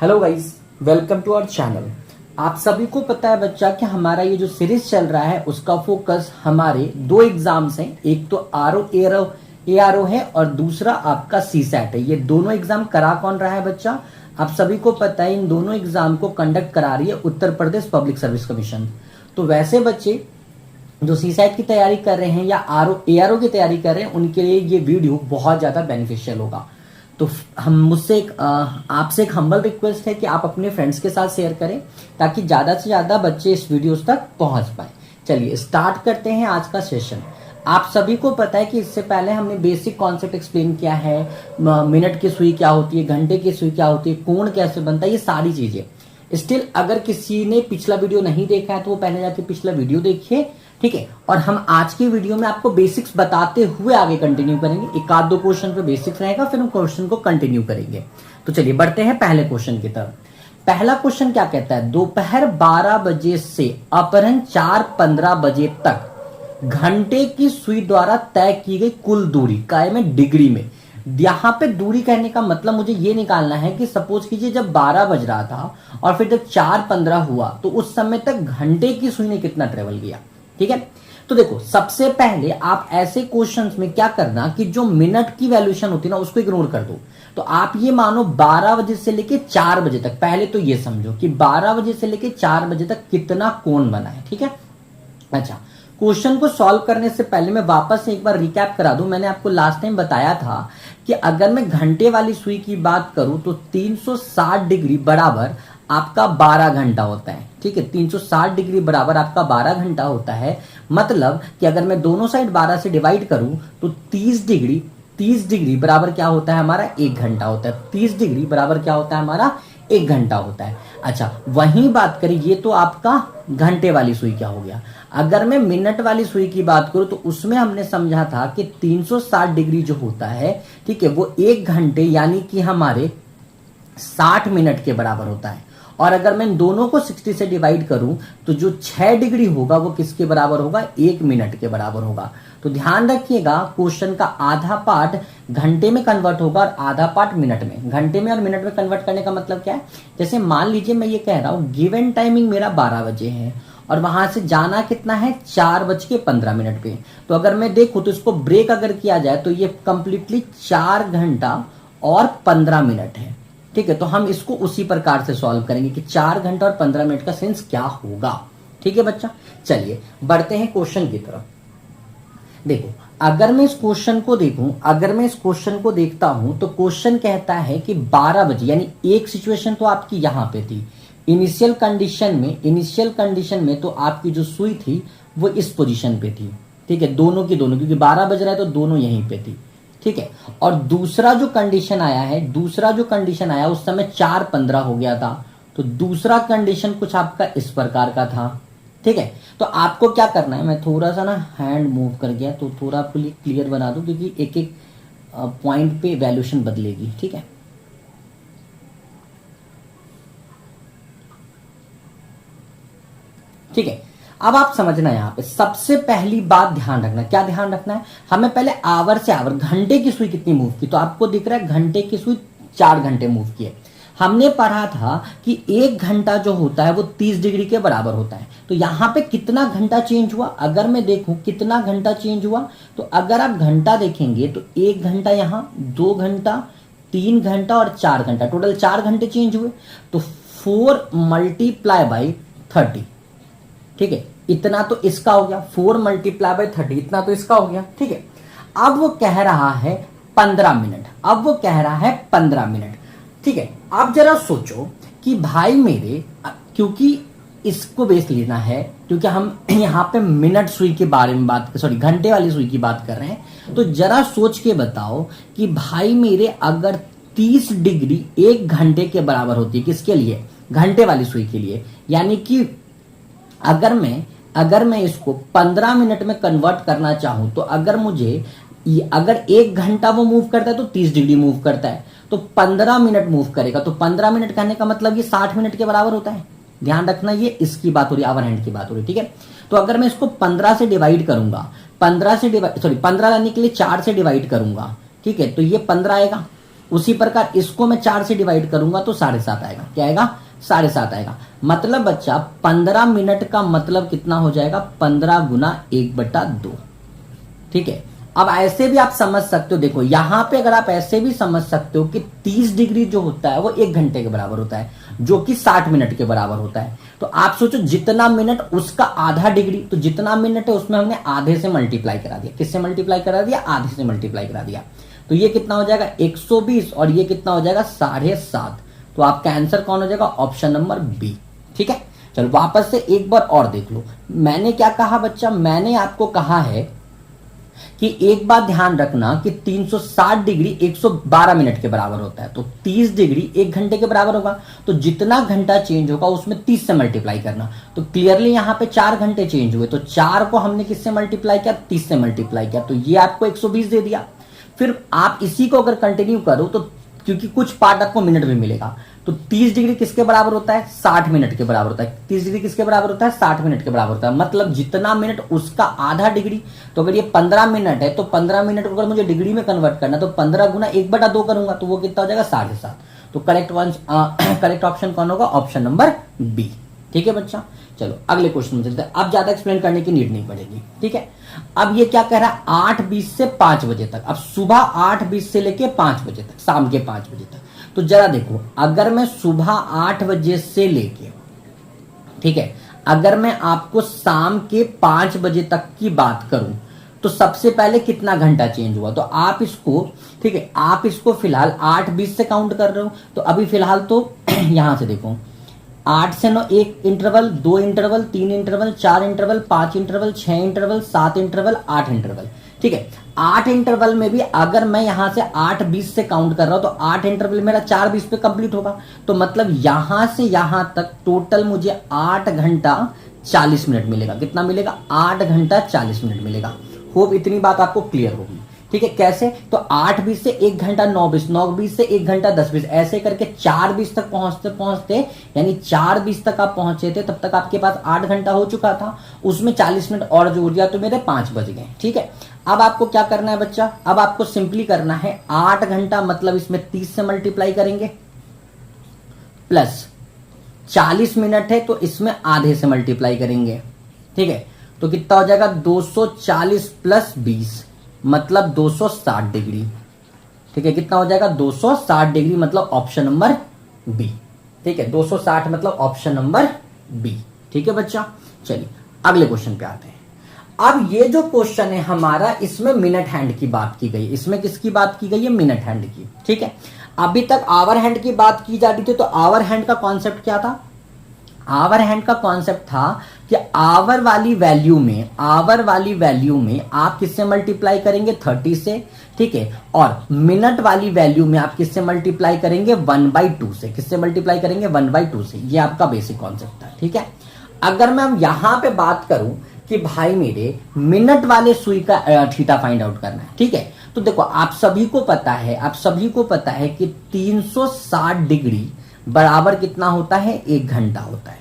Hello guys, welcome to our channel. आप सभी को पता है बच्चा कि हमारा ये जो सीरीज चल रहा है उसका फोकस हमारे दो एग्जाम्स हैं। एक तो ARO है और दूसरा आपका CSAT है। ये दोनों एग्जाम करा कौन रहा है बच्चा? आप सभी को पता है इन दोनों एग्जाम को कंडक्ट करा रही है Uttar Pradesh public service commission. तो वैसे बच्चे जो CSAT की तैयारी कर रहे हैं या ARO की तैयारी कर रहे हैं उनके लिए ये वीडियो बहुत ज्यादा बेनिफिशियल होगा। तो आपसे एक हम्बल रिक्वेस्ट है कि आप अपने फ्रेंड्स के साथ शेयर करें ताकि ज्यादा से ज्यादा बच्चे इस वीडियोस तक पहुंच पाए। चलिए स्टार्ट करते हैं आज का सेशन। आप सभी को पता है कि इससे पहले हमने बेसिक कॉन्सेप्ट एक्सप्लेन किया है। मिनट की सुई क्या होती है, घंटे की सुई क्या होती है, कोण कैसे बनता है, ये सारी चीजें। स्टिल अगर किसी ने पिछला वीडियो नहीं देखा है तो वो पहले जाके पिछला वीडियो देखिए, ठीक है। और हम आज की वीडियो में आपको बेसिक्स बताते हुए आगे कंटिन्यू करेंगे। एक आध दो क्वेश्चन पे बेसिक्स रहेगा, फिर हम क्वेश्चन को कंटिन्यू करेंगे। तो चलिए बढ़ते हैं पहले क्वेश्चन की तरफ। पहला क्वेश्चन क्या कहता है? दोपहर 12 बजे से अपराह्न 4:15 बजे तक घंटे की सुई द्वारा तय की गई कुल दूरी काय में डिग्री में। यहां पे दूरी कहने का मतलब मुझे ये निकालना है कि सपोज कीजिए जब 12 बज रहा था और फिर जब 4:15 हुआ तो उस समय तक घंटे की सुई ने कितना ट्रेवल किया, ठीक है। तो देखो सबसे पहले आप ऐसे क्वेश्चंस में क्या करना कि जो मिनट की वैल्यूएशन होती है ना उसको इग्नोर कर दो। तो आप ये मानो 12 बजे से लेके 4 बजे तक, पहले तो ये समझो कि 12 बजे से लेके 4 बजे तक कितना कोण बना है, ठीक है। अच्छा, क्वेश्चन को सॉल्व करने से पहले मैं वापस से एक बार रिकैप करा दूं। मैंने आपको लास्ट टाइम बताया था कि अगर मैं घंटे वाली सुई की बात करूं तो 360 डिग्री बराबर आपका 12 घंटा होता है, ठीक है। 360 डिग्री बराबर आपका 12 घंटा होता है। मतलब कि अगर मैं दोनों साइड 12 से डिवाइड करूं तो 30 डिग्री बराबर क्या होता है हमारा? 1 घंटा होता है। 30 डिग्री बराबर क्या होता है हमारा? 1 घंटा होता है। अच्छा, वही बात करें, ये तो आपका घंटे वाली सुई क्या हो गया। अगर मैं मिनट वाली सुई की बात करूं तो उसमें हमने समझा था कि 360 डिग्री जो होता है, ठीक है, वो 1 घंटे यानी कि हमारे 60 मिनट के बराबर होता है। और अगर मैं दोनों को 60 से डिवाइड करूं तो जो 6 डिग्री होगा वो किसके बराबर होगा? 1 मिनट के बराबर होगा। तो ध्यान रखिएगा, क्वेश्चन का आधा पार्ट घंटे में कन्वर्ट होगा और आधा पार्ट मिनट में। घंटे में और मिनट में कन्वर्ट करने का मतलब क्या है? जैसे मान लीजिए मैं ये कह रहा हूं गिवन टाइमिंग मेरा 12 बजे है और वहां से जाना कितना है? 4:15 पे। तो अगर मैं देखूं तो इसको ब्रेक अगर किया जाए तो ये कंप्लीटली 4 घंटा और 15 मिनट है, ठीक है। तो हम इसको उसी प्रकार से सॉल्व करेंगे कि 4 घंटा और 15 मिनट का सेंस क्या होगा, ठीक है बच्चा। चलिए बढ़ते हैं क्वेश्चन की तरफ। देखो अगर मैं इस क्वेश्चन को देखता हूं तो क्वेश्चन कहता है कि 12 बजे, यानी एक सिचुएशन तो आपकी यहां पे थी इनिशियल कंडीशन में तो आपकी जो सुई थी वो इस पोजीशन पे थी, ठीक है। दोनों क्योंकि 12 बज रहा है तो दोनों यहीं पे थी, ठीक है। और दूसरा जो कंडीशन आया उस समय 4:15 हो गया था। तो दूसरा कंडीशन कुछ आपका इस प्रकार का था, ठीक है। तो आपको क्या करना है, मैं थोड़ा सा ना हैंड मूव कर गया तो थोड़ा आपको क्लियर बना दूं क्योंकि एक एक पॉइंट पे वैल्यूएशन बदलेगी, ठीक है। ठीक है, अब आप समझना यहां पे सबसे पहली बात ध्यान रखना। क्या ध्यान रखना है? हमें पहले आवर से आवर, घंटे की सुई कितनी मूव की, तो आपको दिख रहा है घंटे की सुई 4 घंटे मूव किए। हमने पढ़ा था कि 1 घंटा जो होता है वो 30 डिग्री के बराबर होता है। तो यहां पे कितना घंटा चेंज हुआ? अगर मैं देखूं कितना घंटा चेंज हुआ तो अगर आप घंटा देखेंगे तो 1 घंटा यहां, 2 घंटा, 3 घंटा और 4 घंटा, टोटल 4 घंटे चेंज हुए। तो 4 मल्टीप्लाई बाई 30, ठीक है। इतना तो इसका हो गया, 4 मल्टीप्लाई बाई 30, इतना तो इसका हो गया, ठीक है। अब वो कह रहा है 15 मिनट, ठीक है। अब जरा सोचो कि भाई मेरे, क्योंकि इसको बेस लेना है, क्योंकि हम यहां पे मिनट सुई के बारे में घंटे वाली सुई की बात कर रहे हैं। तो जरा सोच के बताओ कि भाई मेरे अगर 30 डिग्री 1 घंटे के बराबर होती है, किसके लिए? घंटे वाली सुई के लिए। यानी कि अगर मैं इसको 15 मिनट में कन्वर्ट करना चाहूं तो अगर 1 घंटा वो मूव करता है तो 30 डिग्री मूव करता है, तो 15 मिनट मूव करेगा। तो 15 मिनट कहने का मतलब ये 60 मिनट के बराबर होता है। ध्यान रखना, ये इसकी बात हो रही है, आवर हैंड की बात हो रही है, ठीक है। तो अगर मैं इसको 15 से डिवाइड करूंगा, 15 लाने के लिए 4 से डिवाइड करूंगा, ठीक है, तो ये 15 आएगा, उसी प्रकार इसको मैं 4 से डिवाइड करूंगा तो 7.5 आएगा। क्या आएगा? 7.5 आएगा। मतलब बच्चा 15 मिनट का मतलब कितना हो जाएगा? 15 गुना 1/2। ठीक है, अब ऐसे भी आप समझ सकते हो, देखो यहां पे अगर आप ऐसे भी समझ सकते हो कि 30 डिग्री जो होता है वो 1 घंटे के बराबर होता है, जो कि 60 मिनट के बराबर होता है। तो आप सोचो जितना मिनट उसका आधा डिग्री, तो जितना मिनट है उसमें हमने आधे से मल्टीप्लाई करा दिया। किससे मल्टीप्लाई करा दिया? आधे से मल्टीप्लाई करा दिया। तो ये कितना हो जाएगा? 120, और ये कितना हो जाएगा? 7.5। तो आपका आंसर कौन हो जाएगा? Option number B. ठीक है, चलो वापस से एक बार और देख लो। मैंने क्या कहा बच्चा? मैंने आपको कहा है कि एक बात ध्यान रखना कि 360 डिग्री 112 मिनट के बराबर होता है, तो 30 डिग्री 1 घंटे के बराबर होगा। तो जितना घंटा चेंज होगा उसमें 30 से मल्टीप्लाई करना। तो क्लियरली यहां पे 4 घंटे चेंज हुए, तो 4 को हमने किससे मल्टीप्लाई किया? 30 से मल्टीप्लाई किया, तो ये आपको 120 दे दिया। फिर आप इसी को अगर कंटिन्यू करो तो, क्योंकि कुछ पार्ट आपको मिनट में मिलेगा, तो 30 डिग्री किसके बराबर होता है? 60 मिनट के बराबर होता है। 30 डिग्री किसके बराबर होता है? 60 मिनट के बराबर होता है। मतलब जितना मिनट उसका आधा डिग्री, तो अगर ये 15 मिनट है तो 15 मिनट को अगर मुझे डिग्री में कन्वर्ट करना, तो 15 गुना 1/2 करूंगा, तो वो कितना हो जाएगा? 7.5। तो करेक्ट ऑप्शन कौन होगा? Option number B. ठीक है बच्चा, चलो अगले क्वेश्चन में चलते हैं। अब ज्यादा एक्सप्लेन करने की नीड नहीं पड़ेगी। ठीक है, अब ये क्या कह रहा है? 8:20 से 5 बजे तक। अब सुबह 8:20 से लेके 5 बजे तक, शाम के 5 बजे तक। तो जरा देखो, अगर मैं सुबह 8 बजे से लेके, ठीक है, अगर मैं आपको शाम के 5 बजे तक की बात करूं, तो सबसे पहले कितना घंटा चेंज हुआ? तो आप इसको, ठीक है, आप इसको फिलहाल 8:20 से काउंट कर रहे हो, तो अभी फिलहाल तो यहां से देखो, 8 से 9 1 interval, 2 interval, 3 interval, 4 interval, 5 interval, 6 interval, 7 interval, 8 interval. ठीक है, 8 इंटरवल में भी अगर मैं यहां से 8:20 से काउंट कर रहा हूं, तो 8 इंटरवल मेरा 4:20 पे कंप्लीट होगा। तो मतलब यहां से यहां तक टोटल मुझे 8 घंटा 40 मिनट मिलेगा। कितना मिलेगा? 8 घंटा 40 मिनट मिलेगा। होप इतनी बात आपको क्लियर होगी। ठीक है, कैसे? तो 8:20 से 1 घंटा 9:20, 9:20 से 1 घंटा 10:20, ऐसे करके 4:20 तक पहुंचते पहुंचते, यानी 4:20 तक आप पहुंचे थे, तब तक आपके पास 8 घंटा हो चुका था। उसमें 40 मिनट और जोड़ दिया तो मेरे 5 बज गए। ठीक है, अब आपको क्या करना है बच्चा? अब आपको सिंपली करना है 8 घंटा मतलब इसमें 30 से मल्टीप्लाई करेंगे, प्लस 40 मिनट है तो इसमें आधे से मल्टीप्लाई करेंगे। ठीक है, तो कितना हो जाएगा? 240 प्लस 20 मतलब 260 डिग्री। ठीक है, कितना हो जाएगा? 260 डिग्री मतलब ऑप्शन नंबर बी। ठीक है, 260 मतलब ऑप्शन नंबर बी। ठीक है बच्चा, चलिए अगले क्वेश्चन पे आते हैं। अब ये जो क्वेश्चन है हमारा, इसमें मिनट हैंड की बात की गई। इसमें किसकी बात की गई है? मिनट हैंड की। ठीक है, अभी तक आवर हैंड की बात की जा रही थी, तो आवर हैंड का कॉन्सेप्ट क्या था? आवर हैंड का कॉन्सेप्ट था कि आवर वाली वैल्यू में आप किससे मल्टीप्लाई करेंगे? 30 से। ठीक है, और मिनट वाली वैल्यू में आप किससे मल्टीप्लाई करेंगे? 1/2 से। किससे मल्टीप्लाई करेंगे? 1/2 से। ये आपका बेसिक कॉन्सेप्ट था। ठीक है, अगर मैं यहां पे बात करूं कि भाई मेरे मिनट वाले सुई का थीटा फाइंड आउट करना है, ठीक है, तो देखो आप सभी को पता है कि 360 डिग्री बराबर कितना होता है? 1 घंटा होता है।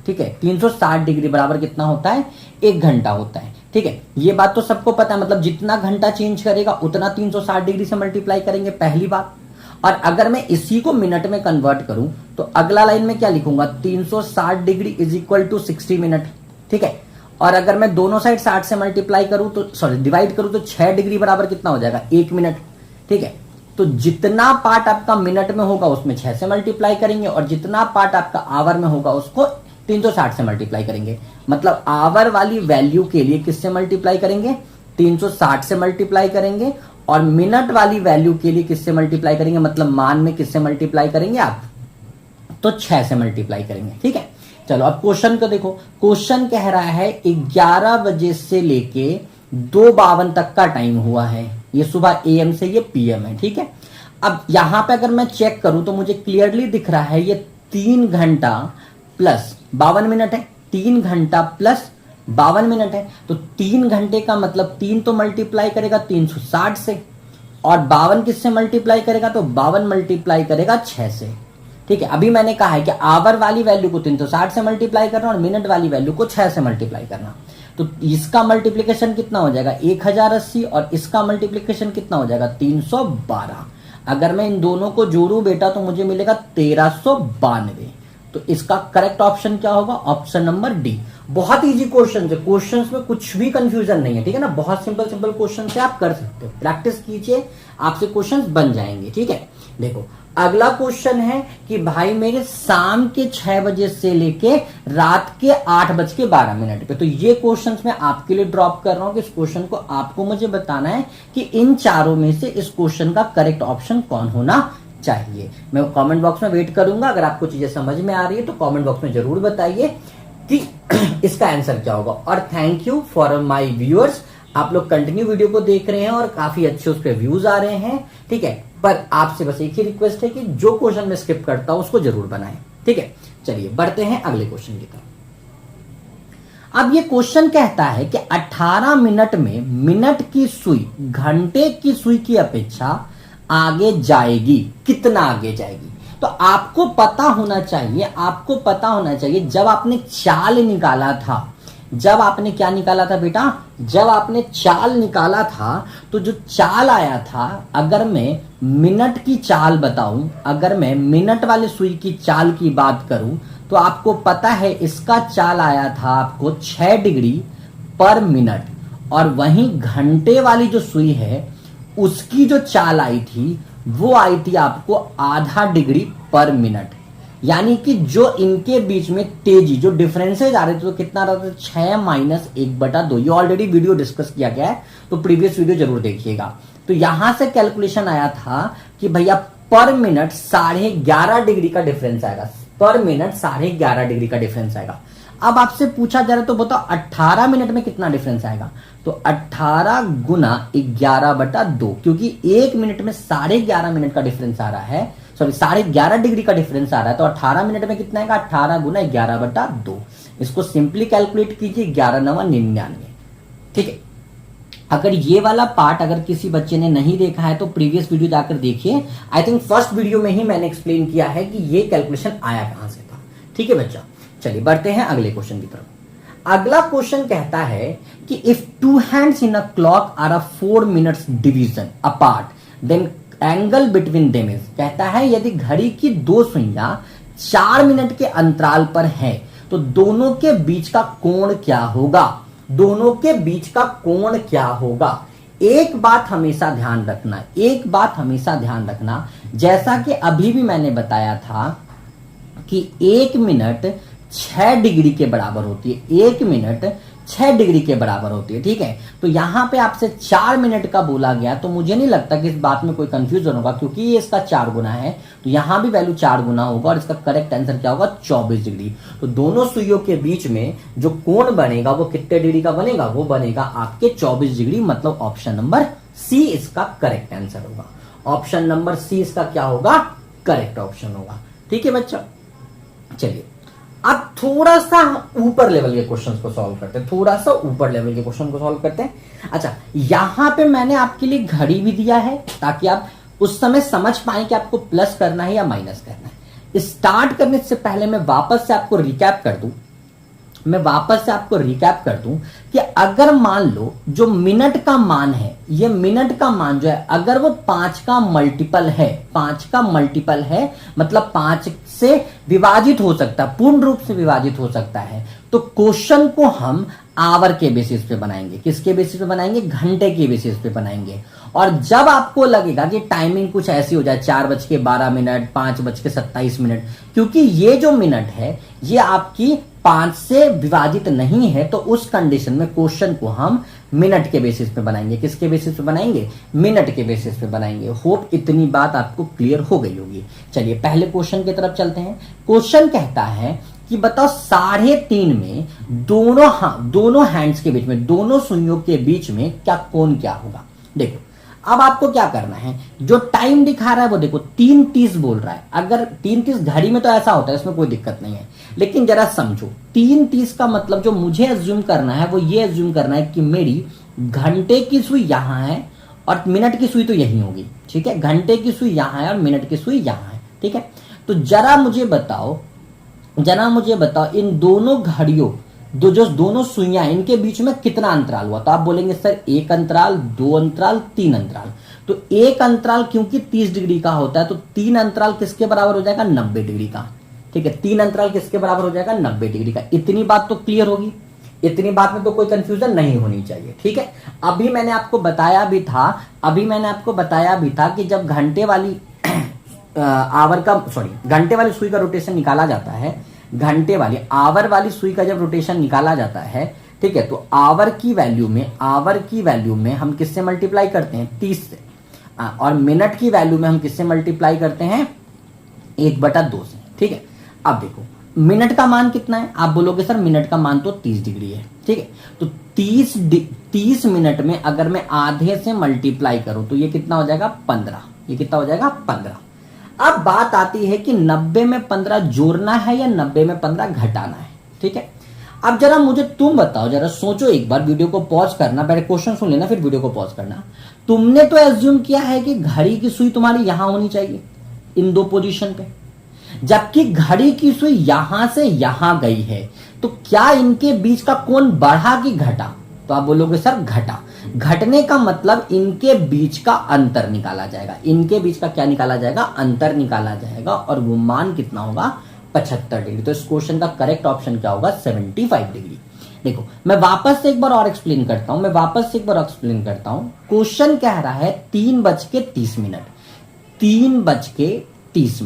ठीक है, 360 डिग्री बराबर कितना होता है? 1 घंटा होता है। ठीक है, ये बात तो सबको पता है, मतलब जितना घंटा चेंज करेगा उतना 360 डिग्री से मल्टीप्लाई करेंगे, पहली बात। और अगर मैं इसी को मिनट में कन्वर्ट करूं तो अगला लाइन में क्या लिखूंगा? 360 degree is equal to 60 minute. ठीक है, और अगर मैं दोनों साइड 60 से मल्टीप्लाई करूं तो डिवाइड करूं तो 6 डिग्री बराबर कितना हो जाएगा? 1 मिनट। ठीक है, तो जितना पार्ट आपका मिनट में होगा उसमें 6 से मल्टीप्लाई करेंगे, और जितना पार्ट आपका आवर में होगा उसको 360 से मल्टीप्लाई करेंगे। मतलब आवर वाली वैल्यू के लिए किससे मल्टीप्लाई करेंगे? 360 से मल्टीप्लाई करेंगे, और मिनट वाली वैल्यू के लिए किससे मल्टीप्लाई करेंगे? मतलब मान में किससे मल्टीप्लाई करेंगे आप? तो 6 से मल्टीप्लाई करेंगे। ठीक है, चलो अब क्वेश्चन को देखो। क्वेश्चन कह रहा है 11 बजे से लेके 2:52 तक का टाइम हुआ है। ये सुबह AM से ये PM है। ठीक है, अब यहां पे अगर मैं चेक करूं तो मुझे क्लियरली दिख रहा है ये 3 घंटा प्लस 52 मिनट है। 3 घंटा प्लस 52 मिनट है, तो 3 घंटे का मतलब 3 तो मल्टीप्लाई करेगा 360 से, और 52 किससे मल्टीप्लाई करेगा? तो 52 मल्टीप्लाई करेगा 6 से। ठीक है, अभी मैंने कहा है कि आवर वाली वैल्यू को 360 से मल्टीप्लाई करना और मिनट वाली वैल्यू को 6 से मल्टीप्लाई करना। तो इसका मल्टीप्लीकेशन कितना हो जाएगा? 1080, और इसका मल्टीप्लीकेशन कितना हो जाएगा? 312। अगर मैं इन दोनों को जोड़ू बेटा तो मुझे मिलेगा 1392। तो इसका करेक्ट ऑप्शन क्या होगा? Option number D. बहुत इजी क्वेश्चन है, क्वेश्चंस में कुछ भी कंफ्यूजन नहीं है, ठीक है ना। बहुत सिंपल सिंपल क्वेश्चन से आप कर सकते हो, प्रैक्टिस कीजिए, आपसे क्वेश्चंस बन जाएंगे, ठीक है। देखो अगला क्वेश्चन है कि भाई मेरे शाम के 6 बजे से लेके रात के 8:12 पे, तो ये क्वेश्चंस मैं आपके लिए ड्रॉप कर रहा हूं कि इस क्वेश्चन को आपको मुझे बताना है कि इन चारों में से इस क्वेश्चन का करेक्ट ऑप्शन कौन होना चाहिए। मैं कमेंट बॉक्स में वेट करूंगा, अगर आपको चीजें समझ में आ रही है तो कमेंट बॉक्स में जरूर बताइए कि इसका आंसर क्या होगा। और thank you for my viewers, आप लोग कंटिन्यू वीडियो को देख रहे हैं और काफी अच्छे उस पर व्यूज आ रहे हैं, ठीक है। पर आपसे बस एक ही रिक्वेस्ट है कि जो क्वेश्चन मैं स्किप करता हूं उसको जरूर बनाएं, ठीक है। चलिए बढ़ते हैं अगले क्वेश्चन की तरफ। अब ये क्वेश्चन कहता है कि 18 मिनट में मिनट की सुई घंटे की सुई की अपेक्षा आगे जाएगी, कितना आगे जाएगी? तो आपको पता होना चाहिए, आपको पता होना चाहिए जब आपने चाल निकाला था, जब आपने क्या निकाला था बेटा? जब आपने चाल निकाला था तो जो चाल आया था, अगर मैं मिनट की चाल बताऊं, अगर मैं मिनट वाले सुई की चाल की बात करूं तो आपको पता है इसका चाल आया था आपको 6 डिग्री पर मिनट, और वहीं घंटे वाली जो सुई है उसकी जो चाल आई थी वो आई थी आपको आधा डिग्री पर मिनट। यानी कि जो इनके बीच में तेजी, जो डिफरेंसेज आ रहे थे, तो कितना रहा था? 6 - 1/2। ये ऑलरेडी वीडियो डिस्कस किया गया है, तो प्रीवियस वीडियो जरूर देखिएगा। तो यहां से कैलकुलेशन आया था कि भैया पर मिनट 11.5 डिग्री का डिफरेंस आएगा, पर मिनट 11.5 डिग्री का डिफरेंस आएगा। अब आपसे पूछा जा रहा है तो बताओ 18 मिनट में कितना डिफरेंस आएगा? तो 18 गुना 11/2, क्योंकि 1 मिनट में 11.5 मिनट का डिफरेंस आ रहा है, सॉरी 11.5 डिग्री का डिफरेंस आ रहा है, तो 18 मिनट में कितना आएगा? 18 गुना 11/2। इसको सिंपली कैलकुलेट कीजिए, 11×9 = 99, ठीक है। अगर ये वाला पार्ट अगर किसी बच्चे ने नहीं देखा है तो प्रीवियस वीडियो जाकर देखिए। आई थिंक फर्स्ट वीडियो में ही मैंने एक्सप्लेन किया है कि ये कैलकुलेशन आया कहां से था, ठीक है बच्चा। चलिए बढ़ते हैं अगले क्वेश्चन की तरफ। अगला क्वेश्चन कहता है कि if 2 hands in a clock are a 4 minutes division apart then angle between them is, कहता है यदि घड़ी की 2 सुइयां 4 मिनट के अंतराल पर है तो दोनों के बीच का कोण क्या होगा? दोनों के बीच का कोण क्या होगा? एक बात हमेशा ध्यान रखना, एक बात हमेशा ध्यान रखना, जैसा कि अभी भी मैंने बताया था कि 1 मिनट 6 डिग्री के बराबर होती है, 1 मिनट 6 डिग्री के बराबर होती है, ठीक है। तो यहां पे आपसे 4 मिनट का बोला गया, तो मुझे नहीं लगता कि इस बात में कोई कंफ्यूजन होगा, क्योंकि ये इसका 4 गुना है, तो यहां भी वैल्यू 4 गुना होगा, और इसका करेक्ट आंसर क्या होगा? 24 डिग्री। तो दोनों सुइयों के बीच में जो कोण बनेगा वो कितने डिग्री का बनेगा? वो बनेगा आपके 24 डिग्री, मतलब ऑप्शन नंबर सी इसका करेक्ट आंसर होगा। ऑप्शन नंबर सी इसका क्या होगा? करेक्ट ऑप्शन होगा, ठीक है बच्चा। चलिए अब थोड़ा सा ऊपर लेवल के क्वेश्चंस को सॉल्व करते हैं, थोड़ा सा ऊपर लेवल के क्वेश्चन को सॉल्व करते हैं। अच्छा, यहां पे मैंने आपके लिए घड़ी भी दिया है ताकि आप उस समय समझ पाए कि आपको प्लस करना है या माइनस करना है। स्टार्ट करने से पहले मैं वापस से आपको रिकैप कर दूं, कि अगर मान लो जो मिनट का मान है, ये मिनट का मान जो है अगर वो 5 का मल्टीपल है, 5 का मल्टीपल है मतलब 5 से विभाजित हो सकता है, पूर्ण रूप से विभाजित हो सकता है, तो क्वेश्चन को हम आवर के बेसिस पे बनाएंगे। किसके बेसिस पे बनाएंगे? घंटे के बेसिस पे बनाएंगे। और जब आपको लगेगा कि टाइमिंग कुछ ऐसी हो जाए 4:12, 5:27, क्योंकि ये जो मिनट है ये आपकी 5 से विभाजित नहीं है, तो उस कंडीशन में क्वेश्चन को हम मिनट के बेसिस पे बनाएंगे। किसके बेसिस पे बनाएंगे? मिनट के बेसिस पे बनाएंगे। होप इतनी बात आपको क्लियर हो गई होगी। चलिए पहले क्वेश्चन की तरफ चलते हैं। क्वेश्चन कहता है कि बताओ 3.5 में दोनों हैंड्स के बीच में, दोनों सुइयों के बीच में क्या कोण क्या होगा? देखो अब आपको क्या करना है, जो टाइम दिखा रहा है वो देखो 3:30 बोल रहा है। अगर 3:30 घड़ी में तो ऐसा होता है, इसमें कोई दिक्कत नहीं है, लेकिन जरा समझो 3:30 का मतलब जो मुझे एज्यूम करना है वो ये एज्यूम करना है कि मेरी घंटे की सुई यहां है और मिनट की सुई तो यही होगी, ठीक है। घंटे की सुई यहां है और मिनट की सुई यहां है, ठीक है। तो जरा मुझे बताओ इन दोनों घड़ियों, जो दोनों सुइयां इनके बीच में कितना अंतराल हुआ? तो आप बोलेंगे सर 1 अंतराल, 2 अंतराल, 3 अंतराल। तो एक अंतराल क्योंकि 30 डिग्री का होता है तो 3 अंतराल किसके बराबर हो जाएगा, 90 डिग्री का। ठीक है, 3 अंतराल किसके बराबर हो जाएगा, 90 डिग्री का। इतनी बात तो क्लियर होगी, इतनी बात में तो कोई कंफ्यूजन नहीं होनी चाहिए। ठीक है, अभी मैंने आपको बताया भी था कि जब घंटे वाली घंटे वाली सुई का रोटेशन निकाला जाता है, घंटे वाली आवर वाली सुई का जब रोटेशन निकाला जाता है, ठीक है, तो आवर की वैल्यू में हम किससे मल्टीप्लाई करते हैं, 30 से, और मिनट की वैल्यू में हम किससे मल्टीप्लाई करते हैं, 1/2 से। ठीक है, अब देखो मिनट का मान कितना है, आप बोलोगे सर मिनट का मान तो 30 डिग्री है। ठीक है, तो 30 मिनट में अगर मैं आधे से मल्टीप्लाई करूं तो ये कितना हो जाएगा, 15। ये कितना हो जाएगा, 15। अब बात आती है कि 90 में 15 जोड़ना है या 90 में 15 घटाना है। ठीक है, अब जरा मुझे तुम बताओ, जरा सोचो एक बार, वीडियो को पॉज करना, पहले क्वेश्चन सुन लेना फिर वीडियो को पॉज करना। तुमने तो एज्यूम किया है कि घड़ी की सुई तुम्हारी यहां होनी चाहिए, इन 2 पोजीशन पे, जबकि घड़ी की सुई यहां से यहां गई है, तो क्या इनके बीच का कोण बढ़ा कि घटा? तो आप बोलोगे सर घटा। घटने का मतलब इनके बीच का अंतर निकाला जाएगा, इनके बीच का क्या निकाला जाएगा, अंतर निकाला जाएगा, और वो मान कितना होगा, 75 डिग्री। तो इस क्वेश्चन का करेक्ट ऑप्शन क्या होगा, 75 डिग्री। देखो मैं वापस से एक बार और एक्सप्लेन करता हूं, क्वेश्चन कह रहा है 3:30 मिनट, 3:30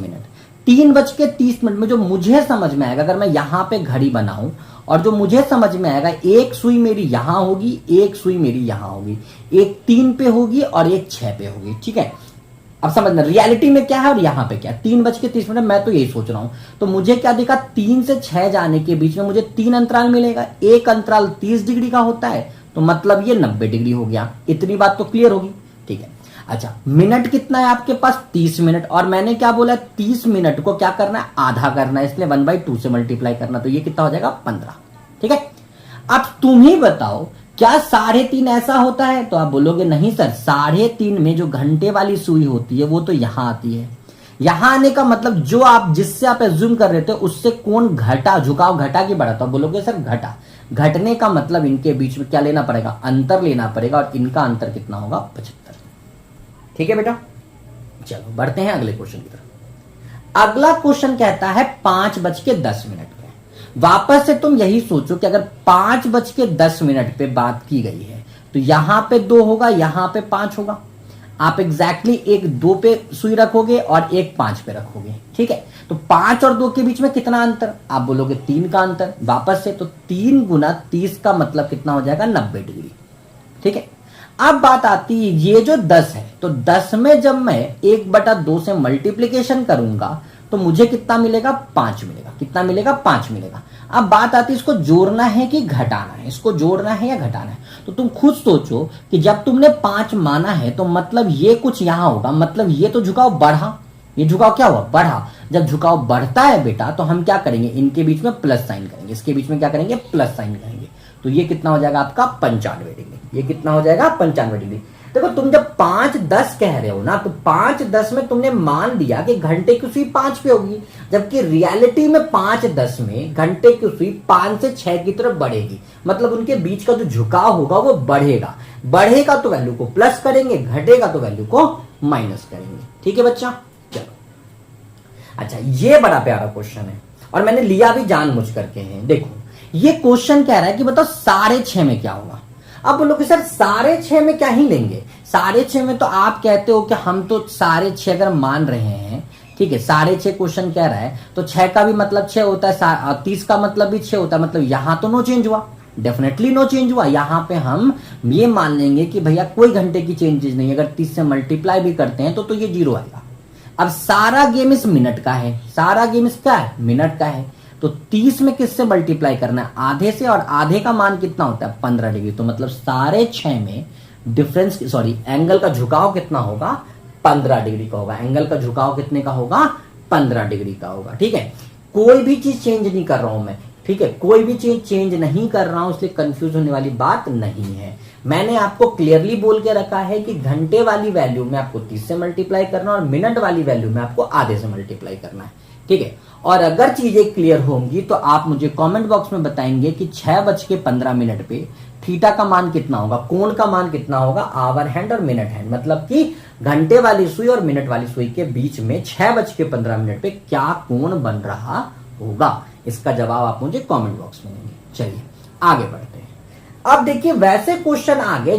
मिनट में जो मुझे समझ में आएगा, अगर मैं यहां पे घड़ी बनाऊं और जो मुझे समझ में आएगा, एक सुई मेरी यहां होगी, एक सुई मेरी यहां होगी, एक 3 पे होगी और एक 6 पे होगी। ठीक है, अब समझना रियलिटी में क्या है और यहां पे क्या है। 3:30 मैं तो यही सोच रहा हूं, तो मुझे क्या दिखा, 3 से 6 जाने के बीच में मुझे 3 अंतराल मिलेगा, एक अंतराल 30 डिग्री का होता है, तो मतलब ये 90 डिग्री हो गया। इतनी बात तो क्लियर होगी। ठीक है, अच्छा मिनट कितना है आपके पास, 30 मिनट, और मैंने क्या बोला, 30 मिनट को क्या करना है, आधा करना है, इसलिए 1/2 से मल्टीप्लाई करना, तो ये कितना हो जाएगा, 15। ठीक है, अब तुम ही बताओ क्या 3.5 ऐसा होता है? तो आप बोलोगे नहीं सर, 3.5 में जो घंटे वाली सुई होती है वो तो यहां आती है। यहां आने का मतलब जो आप जिससे आप एज्यूम कर रहे थे उससे कोण घटा, झुकाव घटा कि बढ़ा? तो आप बोलोगे सर घटा। घटने का मतलब इनके बीच में क्या लेना पड़ेगा, अंतर लेना पड़ेगा, और इनका अंतर कितना होगा, 75। ठीक है बेटा, चलो बढ़ते हैं अगले क्वेश्चन की तरफ। अगला क्वेश्चन कहता है 5:10 वापस से तुम यही सोचो कि अगर 5:10 पे बात की गई है तो यहां पे 2 होगा, यहां पे 5 होगा। आप एग्जैक्टली एक 2 पे सुई रखोगे और एक 5 पे रखोगे। ठीक है, तो 5 और 2 के बीच में कितना अंतर? आप बोलोगे 3 का अंतर। वापस से तो 3 गुना 30 का मतलब कितना हो जाएगा, 90 डिग्री। ठीक है, अब बात आती है ये जो 10 है, तो 10 में जब मैं 1/2 से मल्टीप्लीकेशन करूंगा तो मुझे कितना मिलेगा, 5 मिलेगा। कितना मिलेगा, 5 मिलेगा। अब बात आती है इसको जोड़ना है कि घटाना है, इसको जोड़ना है या घटाना है। तो तुम खुद सोचो कि जब तुमने 5 माना है तो मतलब ये कुछ यहां होगा, मतलब ये तो झुकाव बढ़ा, ये झुकाव क्या हुआ, बढ़ा। जब झुकाव बढ़ता है बेटा तो हम क्या करेंगे, इनके बीच में प्लस साइन करेंगे, इसके बीच में क्या करेंगे, प्लस साइन करेंगे। तो ये कितना हो जाएगा आपका, 95 डिग्री। ये कितना हो जाएगा, 95 डिग्री। देखो तुम जब 5:10 कह रहे हो ना, तो 5:10 में तुमने मान दिया कि घंटे की सुई 5 पे होगी, जबकि रियलिटी में 5:10 में घंटे की सुई 5 से 6 की तरफ बढ़ेगी, मतलब उनके बीच का जो झुकाव होगा वो बढ़ेगा। बढ़ेगा तो वैल्यू को प्लस करेंगे, घटेगा तो वैल्यू को माइनस करेंगे। ठीक है बच्चा, चलो। अच्छा ये बड़ा प्यारा क्वेश्चन है और मैंने लिया भी जानबूझ करके है। देखो ये क्वेश्चन कह रहा है कि बताओ 6.5 में क्या होगा। अब बोलोगे सर 6.5 में क्या ही लेंगे, 6.5 में तो आप कहते हो कि हम तो 6.5 अगर मान रहे हैं, ठीक है, 6.5 क्वेश्चन कह रहा है तो 6 का भी मतलब 6 होता है, 30 का मतलब भी 6 होता है, मतलब यहां तो नो चेंज हुआ, डेफिनेटली नो चेंज हुआ। यहां पे हम ये मान लेंगे कि भैया कोई घंटे की चेंजेस नहीं, अगर 30 से मल्टीप्लाई भी करते हैं तो ये 0 आएगा। अब सारा गेम इस मिनट का है, सारा गेम इसका है, मिनट का है, तो 30 में किससे मल्टीप्लाई करना है, आधे से, और आधे का मान कितना होता है, 15 डिग्री। तो मतलब 6.5 में डिफरेंस, एंगल का झुकाव कितना होगा, 15 डिग्री का होगा। एंगल का झुकाव कितने का होगा, 15 डिग्री का होगा। ठीक है, कोई भी चीज चेंज नहीं कर रहा हूं मैं, ठीक है, कोई भी चीज चेंज नहीं कर रहा हूं, इसलिए कंफ्यूज होने वाली बात नहीं है। मैंने आपको क्लियरली बोल के रखा है कि घंटे वाली वैल्यू में आपको 30 से मल्टीप्लाई करना और मिनट वाली वैल्यू में आपको आधे से मल्टीप्लाई करना है। ठीक है, और अगर चीजें क्लियर होंगी तो आप मुझे कमेंट बॉक्स में बताएंगे कि 6:15 पे थीटा का मान कितना होगा, कोण का मान कितना होगा, आवर हैंड और मिनट हैंड, मतलब कि घंटे वाली सुई और मिनट वाली सुई के बीच में 6:15 पे क्या कोण बन रहा होगा। इसका जवाब आप मुझे कमेंट बॉक्स में देंगे। चलिए आगे बढ़ते हैं। अब देखिए वैसे क्वेश्चन आ गए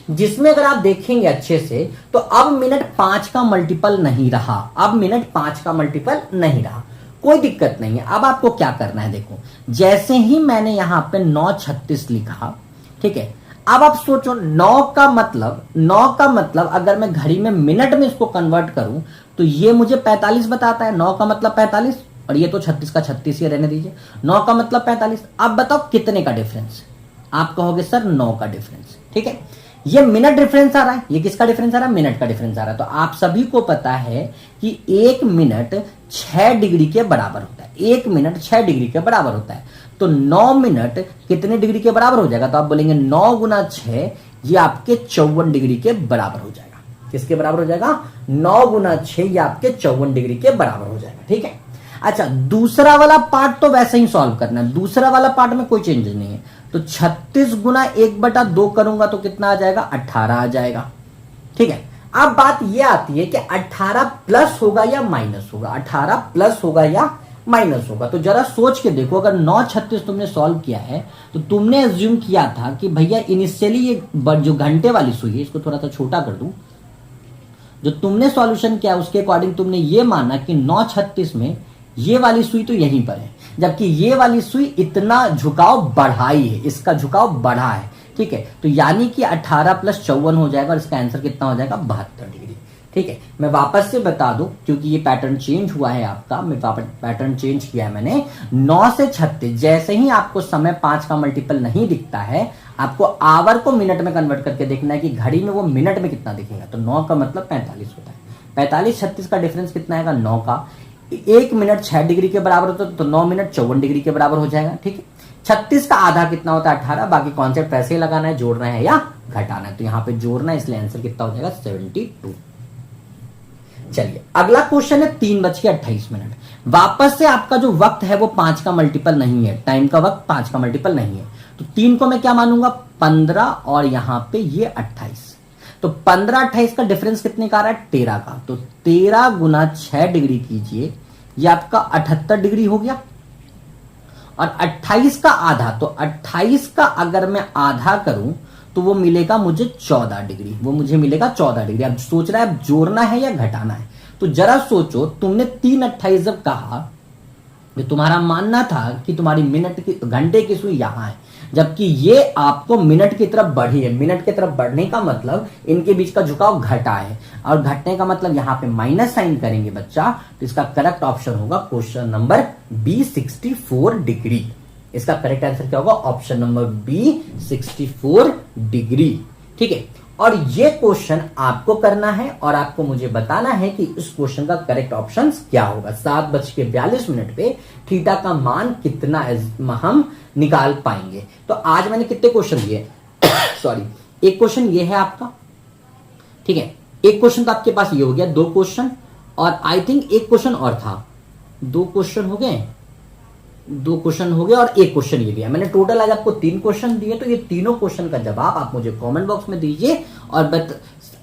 जिसमें अगर आप देखेंगे अच्छे से तो अब मिनट 5 का मल्टीपल नहीं रहा, अब मिनट 5 का मल्टीपल नहीं रहा, कोई दिक्कत नहीं है। अब आपको क्या करना है, देखो जैसे ही मैंने यहां पे 9:36 लिखा, ठीक है, अब आप सोचो 9 का मतलब अगर मैं घड़ी में मिनट में इसको कन्वर्ट करूं तो ये मुझे 45 बताता है। 9 का मतलब 45 और ये तो 36 का 36 ही रहने दीजिए। 9 का मतलब 45। अब बताओ कितने का डिफरेंस, आप कहोगे सर 9 का डिफरेंस, ठीक है। ये मिनट डिफरेंस आ रहा है, ये किसका डिफरेंस आ रहा है, मिनट का डिफरेंस आ रहा है। तो आप सभी को पता है कि 1 मिनट 6 डिग्री के बराबर होता है, 1 मिनट 6 डिग्री के बराबर होता है। तो 9 मिनट कितने डिग्री के बराबर हो जाएगा, तो आप बोलेंगे 9 गुना 6, ये आपके 54 डिग्री के बराबर हो जाएगा। किसके बराबर हो जाएगा, 9 गुना 6 ये आपके 54 डिग्री के बराबर हो जाएगा, ठीक है। अच्छा दूसरा वाला पार्ट तो वैसे ही सॉल्व करना है, दूसरा वाला पार्ट में कोई चेंजेस नहीं है। तो 36 गुना 1/2 करूंगा तो कितना आ जाएगा, 18 आ जाएगा, ठीक है। अब बात यह आती है कि 18 प्लस होगा या माइनस होगा, 18 प्लस होगा या माइनस होगा। तो जरा सोच के देखो, अगर 9:36 तुमने सॉल्व किया है तो तुमने एज्यूम किया था कि भैया इनिशियली ये जो घंटे वाली सुई है, इसको थोड़ा सा छोटा कर दूं, जो तुमने सॉल्यूशन किया उसके अकॉर्डिंग तुमने ये माना कि 9:36 में ये वाली सुई तो यहीं पर है, जबकि ये वाली सुई इतना झुकाव बढ़ाई है, इसका झुकाव बढ़ा है, ठीक है। तो यानी कि 18 + 54 हो जाएगा और इसका आंसर कितना हो जाएगा, 72 डिग्री, ठीक है। मैं वापस से बता दूं क्योंकि ये पैटर्न चेंज हुआ है आपका, मैं पैटर्न चेंज किया है मैंने। 9 से 36 जैसे ही आपको समय 5 का मल्टीपल नहीं दिखता है, आपको आवर को मिनट में कन्वर्ट करके देखना है कि घड़ी में वो मिनट में कितना दिखेगा। तो 9 का मतलब 45 होता है, 45-36 का डिफरेंस कितना आएगा, 9 का। 1 मिनट 6 डिग्री के बराबर होता है तो 9 मिनट 54 डिग्री के बराबर हो जाएगा, ठीक है। 36 का आधा कितना होता है, 18। बाकी कॉन्सेप्ट पैसे ही लगाना है, जोड़ना है या घटाना है, तो यहां पे जोड़ना है, इसलिए आंसर कितना हो जाएगा, 72। चलिए अगला क्वेश्चन है 3:28। वापस से आपका जो वक्त है वो 5 का मल्टीपल नहीं है, टाइम का वक्त 5 का मल्टीपल नहीं है। तो 3 को मैं क्या मानूंगा, 15 और यहां पे ये 28। तो 15-28 का डिफरेंस कितने का आ रहा है, 13 का। तो 13 गुना 6 डिग्री कीजिए, ये आपका 78 डिग्री हो गया। और 28 का आधा, तो 28 का अगर मैं आधा करूं तो वो मिलेगा मुझे 14 डिग्री, वो मुझे मिलेगा 14 डिग्री। अब सोच रहा है अब जोड़ना है या घटाना है, तो जरा सोचो, तुमने 3:28 जब कहा तो तुम्हारा मानना था कि तुम्हारी मिनट की घंटे की सुई यहां है, जबकि ये आपको मिनट की तरफ बढ़ी है। मिनट की तरफ बढ़ने का मतलब इनके बीच का झुकाव घटा है, और घटने का मतलब यहां पे माइनस साइन करेंगे बच्चा, तो इसका करेक्ट ऑप्शन होगा क्वेश्चन नंबर बी, 64 डिग्री। इसका करेक्ट आंसर क्या होगा, ऑप्शन नंबर बी, 64 डिग्री, ठीक है। और ये क्वेश्चन आपको करना है और आपको मुझे बताना है कि इस क्वेश्चन का करेक्ट ऑप्शन क्या होगा। 7:42 पे थीटा का मान कितना हम निकाल पाएंगे। तो आज मैंने कितने क्वेश्चन दिए सॉरी, एक क्वेश्चन ये है आपका, ठीक है। एक क्वेश्चन तो आपके पास ये हो गया, 2 क्वेश्चन, और आई थिंक एक क्वेश्चन और था। 2 क्वेश्चन हो गए, 2 क्वेश्चन हो गए और एक क्वेश्चन ये दिया। मैंने टोटल आज आपको 3 क्वेश्चन दिए। तो ये तीनों क्वेश्चन का जवाब आप मुझे कमेंट बॉक्स में दीजिए, और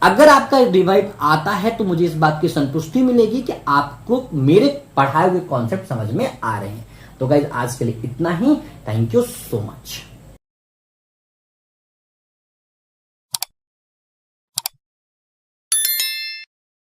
अगर आपका रिवाइव आता है तो मुझे इस बात की संतुष्टि मिलेगी कि आपको मेरे पढ़ाए हुए कॉन्सेप्ट समझ में आ रहे हैं। तो गाइज आज के लिए इतना ही। Thank you so much.